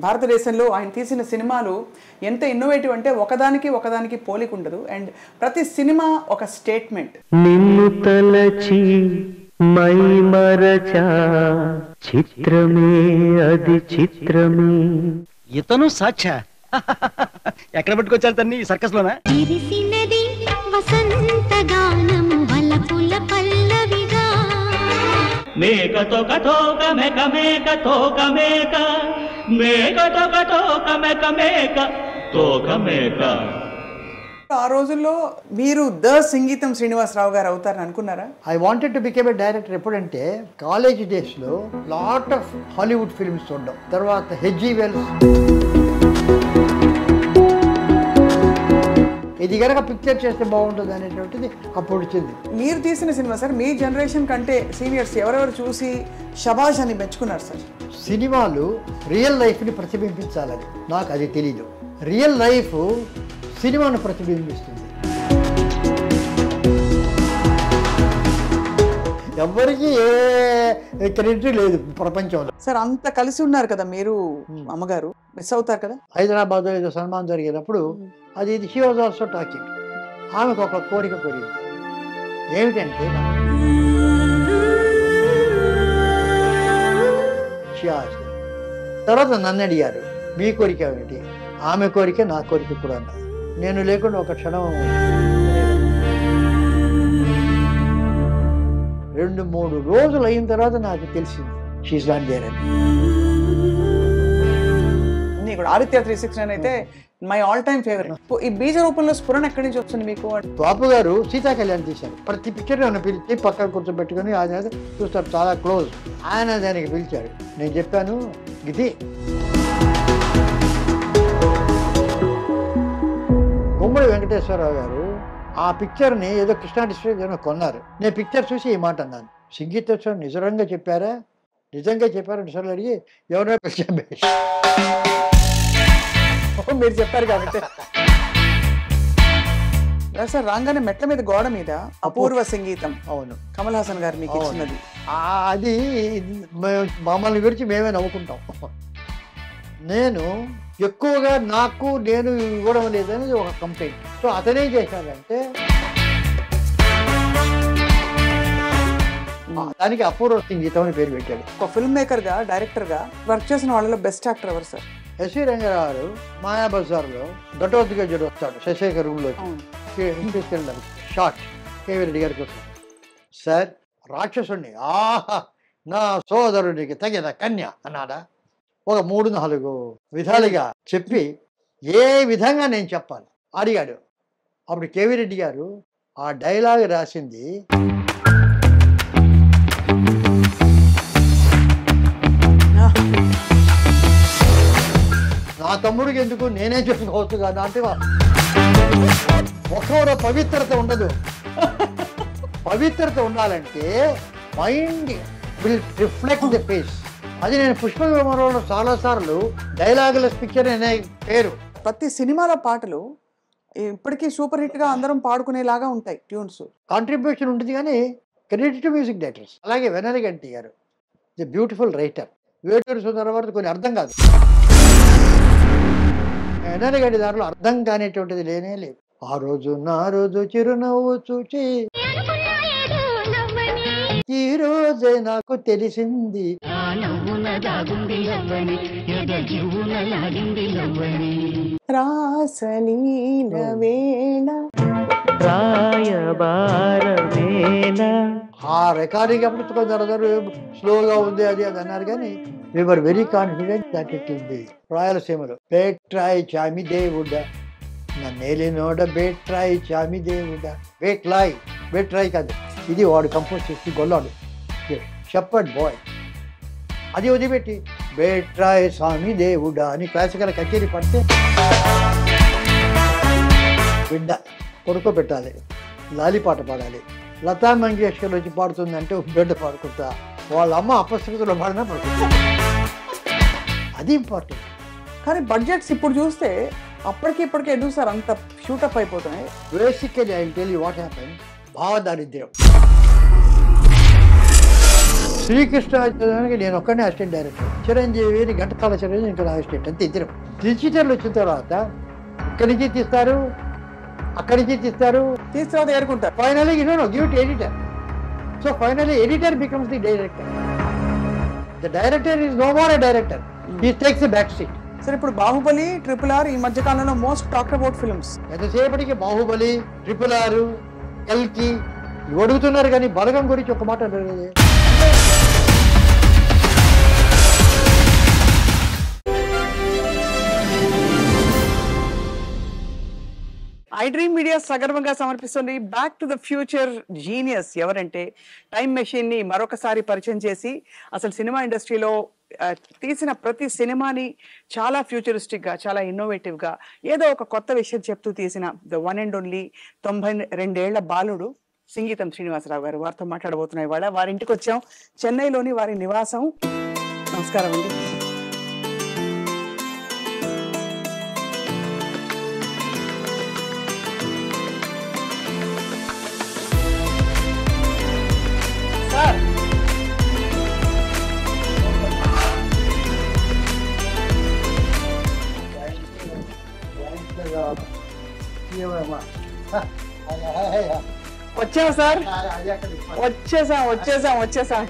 భారతదేశంలో ఆయన తీసిన సినిమాలు ఎంత ఇన్నోవేటివ్ అంటే ఒకదానికి పోలిక ఉండదు. అండ్ ప్రతి సినిమా ఒక స్టేట్మెంట్. నిన్ను తలచి మై మరచా చిత్రమే అది చిత్రమే. ఇతను సాక్షా ఎక్కడ పట్టుకొచ్చారు తన్ని సర్కస్ లోనా? మేక తోక తోక మేక మేక తోక మేక మేక తోక తోక మేక మేక తోక మేక. ఆ రోజుల్లో మీరు ద సంగీతం శ్రీనివాసరావు గారు అవుతారని అనుకున్నారా? I wanted to become a director. ఎప్పుడంటే కాలేజ్ డేస్లో లాట్ ఆఫ్ హాలీవుడ్ ఫిల్మ్స్ చూడడం, తర్వాత హెచ్జి వెల్స్ ఇది కనుక పిక్చర్ చేస్తే బాగుంటుంది అనేటువంటిది అప్పుడు వచ్చింది. మీరు తీసిన సినిమా సార్ మీ జనరేషన్ కంటే సీనియర్స్ ఎవరెవరు చూసి శబాష్ అని మెచ్చుకున్నారు సార్? సినిమాలు రియల్ లైఫ్ని ప్రతిబింబించాలని నాకు అది తెలీదు. రియల్ లైఫ్ సినిమాను ప్రతిబింబిస్తుంది. ఎవరికి ఏ క్రెడిట్ లేదు ప్రపంచంలో. సార్ అంత కలిసి ఉన్నారు కదా మీరు, అమ్మగారు మిస్ అవుతారు కదా? హైదరాబాద్లో ఏదో సన్మానం జరిగేటప్పుడు అది ఇది షీ వాజ్ ఆల్సో టాకింగ్. ఆమెకు ఒక కోరిక కోరింది. ఏమిటంటే తర్వాత నన్ను అడిగారు మీ కోరిక ఏమిటి? ఆమె కోరిక నా కోరిక కూడా అన్నారు. నేను లేకుండా ఒక క్షణం 2-3 రోజులు అయిన తర్వాత నాకు తెలిసింది షీఈస్ నాట్ దేర్ అని. ఇక్కడ ఆదిత్య 369 అయితే మై ఆల్ టైమ్ ఫేవరెట్. ఈ బీజ రూపంలో స్ఫురణ ఎక్కడి నుంచి వస్తుంది మీకు? బాపు గారు సీతా కళ్యాణ్ తీశారు. ప్రతి పిక్చర్ నన్ను పిలిచి పక్కన కూర్చోబెట్టుకుని ఆయన చూస్తారు, చాలా క్లోజ్. ఆయన దానికి పిలిచారు. నేను చెప్పాను ఇది గుమ్మడి వెంకటేశ్వరరావు గారు ఆ పిక్చర్ని ఏదో కృష్ణా డిస్ట్రిక్ట్ ఏదో కొన్నారు. నేను పిక్చర్ చూసి ఈ మాట అన్నాను, సంగీతోత్సవం నిజంగా చెప్పారా? నిజంగా చెప్పారంటే సార్ అడిగి ఎవరో పిలిచాను. మీరు చెప్పారు కాబట్టి సార్ రాగానే మెట్ల మీద గోడ మీద అపూర్వ సంగీతం. అవును, కమల్ హాసన్ గారు మీకు ఇచ్చినది. అది మమ్మల్ని గురించి మేమే నవ్వుకుంటాం. నేను ఎక్కువగా నేను ఇవ్వడం లేదనేది ఒక కంప్లైంట్. సో అతనేం చేశాడంటే దానికి అపూర్వ సంగీతం అని పేరు పెట్టాడు. ఒక ఫిల్మ్ మేకర్ గా, డైరెక్టర్ గా వర్క్ చేసిన వాళ్ళలో బెస్ట్ యాక్టర్ ఎవరు సార్? ఎస్వి రంగారావు మాయాబజార్లో ఘటోద్గా జడు వస్తాడు శశేఖర్ రూమ్లో తీసుకెళ్ళాడు. షార్ట్ కేవీ రెడ్డి గారికి వస్తాడు. సార్ రాక్షసుడిని ఆహా నా సోదరుడికి తగిన కన్య అన్నాడా? ఒక 3-4 విధాలుగా చెప్పి ఏ విధంగా నేను చెప్పాలి అడిగాడు. అప్పుడు కేవీ రెడ్డి గారు ఆ డైలాగ్ రాసింది నా తమ్ముడికి ఎందుకు నేనే చెప్పుకోవచ్చు కదా అంటే ముఖంలో పవిత్రత ఉండదు. పవిత్రత ఉండాలంటే mind will reflect the face. అది నేను పుష్ప విమానంలో చాలాసార్లు డైలాగులెస్ పిక్చర్ అనే పేరు. ప్రతి సినిమాలో పాటలు ఇప్పటికీ సూపర్ హిట్ గా అందరం పాడుకునేలాగా ఉంటాయి ట్యూన్స్. కాంట్రిబ్యూషన్ ఉంటుంది కానీ క్రెడిట్ మ్యూజిక్ డైరెక్టర్స్. అలాగే వెనరగంటి గారు ది బ్యూటిఫుల్ రైటర్. వేటూరు సుందరవర్తి కొన్ని అర్థం కాదు, వెనరగంటి దాంట్లో అర్థం కానిటువంటిది లేనే లేదు. ఆ రోజు నా రోజు చిరునవ్వు చూచి ఈ రోజే నాకు తెలిసింది రాసలీల వేళ ఆ రికార్డింగ్ అప్పుడు కొందరు స్లోగా ఉంది అది అన్నారు కానీ we are very confident that it will be. రాయలసీమలో బేట్రాయ్ చామి దేవుడా నన్నేలినోడ బేట్రాయ్ చామి దేవుడా బేట్రాయ్ కాదు, ఇది వాడు కంపోజ్ చేసి గొల్లాడు షెపర్డ్ బాయ్. అది వదిలిపెట్టి బేట్రాయ్ స్వామి దేవుడా అని క్లాసికల్ కచేరీ పడితే బిడ్డ కొడుకోబెట్టాలి, లాలిపాట పాడాలి. లతా మంగేష్కర్ వచ్చి పాడుతుందంటే బిడ్డ పాడుకుంటా, వాళ్ళ అమ్మ అపశృతిలో పాడినా పడుకుంటా. అది ఇంపార్టెంట్. కానీ బడ్జెట్స్ ఇప్పుడు చూస్తే అప్పటికి ఇప్పటికే ఎందుకు సార్ అంత షూటప్ అయిపోతున్నాయి? Basically I will tell you what happen. భావదారిద్ర్యం. శ్రీకృష్ణానికి నేను ఒక్కనే అసిస్టెంట్ డైరెక్టర్, చిరంజీవిని ఘంటసాల చిరంజీవి ఇంకా అసిస్టెంట్ అంతే ఇద్దరం. డిజిటల్ వచ్చిన తర్వాత ఇక్కడి నుంచి తీస్తారు, అక్కడి నుంచి తీస్తారు, తీసుకురావద్దు ఏరుకుంటారు. Finally give to editor. So finally editor becomes the director. The director is no more a director, he takes a back seat. సరే, ఇప్పుడు బాహుబలి, RRR ఈ మధ్య కాలంలో మోస్ట్ టాక్డ్ అబౌట్ ఫిల్మ్స్. ఎంతసేపటికి బాహుబలి, RRR, కల్కి ఇవి అడుగుతున్నారు కానీ బలగం గురించి ఒక మాట అడగలేదు. ఐ డ్రీమ్ మీడియా సగర్వంగా సమర్పిస్తుంది back to the future genius. ఎవరంటే టైం మెషిన్ ని మరొకసారి పరిచయం చేసి అసలు సినిమా ఇండస్ట్రీలో తీసిన ప్రతి సినిమాని చాలా ఫ్యూచరిస్టిక్ గా, చాలా ఇన్నోవేటివ్ గా, ఏదో ఒక కొత్త విషయం చెప్తూ తీసిన ద వన్ అండ్ ఓన్లీ 92 ఏళ్ల బాలుడు సింగీతం శ్రీనివాసరావు గారు. వారితో మాట్లాడబోతున్నాయి. వాళ్ళ వారి ఇంటికి వచ్చాం, చెన్నైలోని వారి నివాసం. నమస్కారం అండి. సార్, వచ్చాం సార్, వచ్చేసాం.